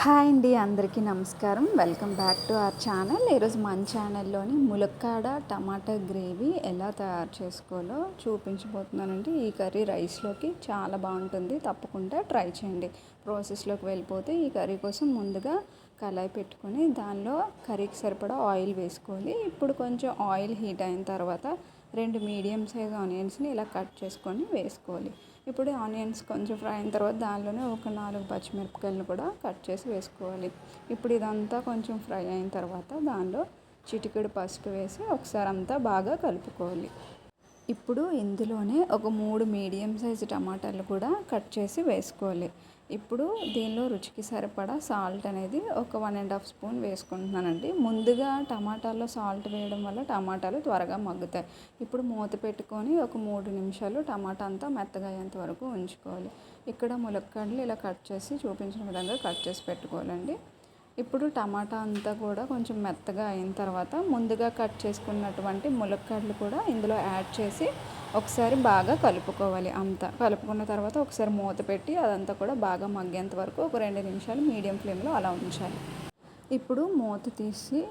Hi అండి, అందరికీ నమస్కారం. Welcome back to our channel. ఈరోజు మన ఛానల్లోని ములక్కాడ టమాటా గ్రేవీ ఎలా తయారు చేసుకోవాలో చూపించబోతున్నానండి. ఈ కర్రీ రైస్లోకి చాలా బాగుంటుంది, తప్పకుండా ట్రై చేయండి. ప్రాసెస్లోకి వెళ్ళిపోతే ఈ కర్రీ కోసం ముందుగా కళాయి పెట్టుకొని దానిలో కర్రీకి సరిపడా ఆయిల్ వేసుకోవాలి. ఇప్పుడు కొంచెం ఆయిల్ హీట్ అయిన తర్వాత 2 మీడియం సైజ్ ఆనియన్స్ని ఇలా కట్ చేసుకొని వేసుకోవాలి. ఇప్పుడు ఆనియన్స్ కొంచెం ఫ్రై అయిన తర్వాత దానిలోనే ఒక 4 పచ్చిమిరపకాయలను కూడా కట్ చేసి వేసుకోవాలి. ఇప్పుడు ఇదంతా కొంచెం ఫ్రై అయిన తర్వాత దానిలో చిటికెడు పసుపు వేసి ఒకసారి అంతా బాగా కలుపుకోవాలి. ఇప్పుడు ఇందులోనే ఒక 3 మీడియం సైజు టమాటాలు కూడా కట్ చేసి వేసుకోవాలి. ఇప్పుడు దీనిలో రుచికి సరిపడా సాల్ట్ అనేది ఒక 1½ స్పూన్ వేసుకుంటున్నానండి. ముందుగా టమాటాల్లో సాల్ట్ వేయడం వల్ల టమాటాలు త్వరగా మగ్గుతాయి. ఇప్పుడు మూత పెట్టుకొని ఒక 3 నిమిషాలు టమాటా అంతా మెత్తగా అయ్యేంత వరకు ఉంచుకోవాలి. ఇక్కడ ములక్కాడలు ఇలా కట్ చేసి చూపించిన విధంగా కట్ చేసి పెట్టుకోవాలండి. ఇప్పుడు టమాటా అంతా కూడా కొంచెం మెత్తగా అయిన తర్వాత ముందుగా కట్ చేసుకున్నటువంటి ములక్కాడలు కూడా ఇందులో యాడ్ చేసి ఒకసారి బాగా కలుపుకోవాలి. అంతా కలుపుకున్న తర్వాత ఒకసారి మూత పెట్టి అదంతా కూడా బాగా మగ్గేంత వరకు ఒక 2 నిమిషాలు మీడియం ఫ్లేమ్లో అలా ఉంచాలి. ఇప్పుడు మూత తీసి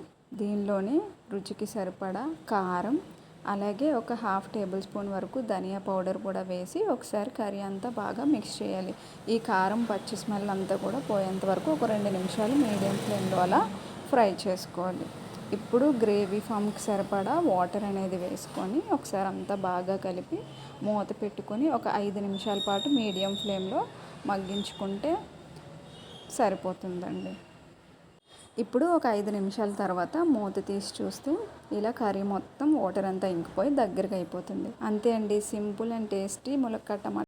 దీనిలోని రుచికి సరిపడా కారం, అలాగే ఒక 1/2 టేబుల్ స్పూన్ వరకు ధనియా పౌడర్ కూడా వేసి ఒకసారి కర్రీ అంతా బాగా మిక్స్ చేయాలి. ఈ కారం పచ్చి స్మెల్ అంతా కూడా పోయేంత వరకు ఒక 2 నిమిషాలు మీడియం ఫ్లేమ్లో అలా ఫ్రై చేసుకోవాలి. ఇప్పుడు గ్రేవీ ఫామ్కి సరిపడా వాటర్ అనేది వేసుకొని ఒకసారి అంతా బాగా కలిపి మూత పెట్టుకొని ఒక 5 నిమిషాల పాటు మీడియం ఫ్లేమ్లో మగ్గించుకుంటే సరిపోతుందండి. ఇప్పుడు ఒక 5 నిమిషాల తర్వాత మూత తీసి చూస్తే ఇలా కర్రీ మొత్తం వాటర్ అంతా ఇంకిపోయి దగ్గరగా అయిపోతుంది. అంతే అండి, సింపుల్ అండ్ టేస్టీ ములక్కాడ టమాటా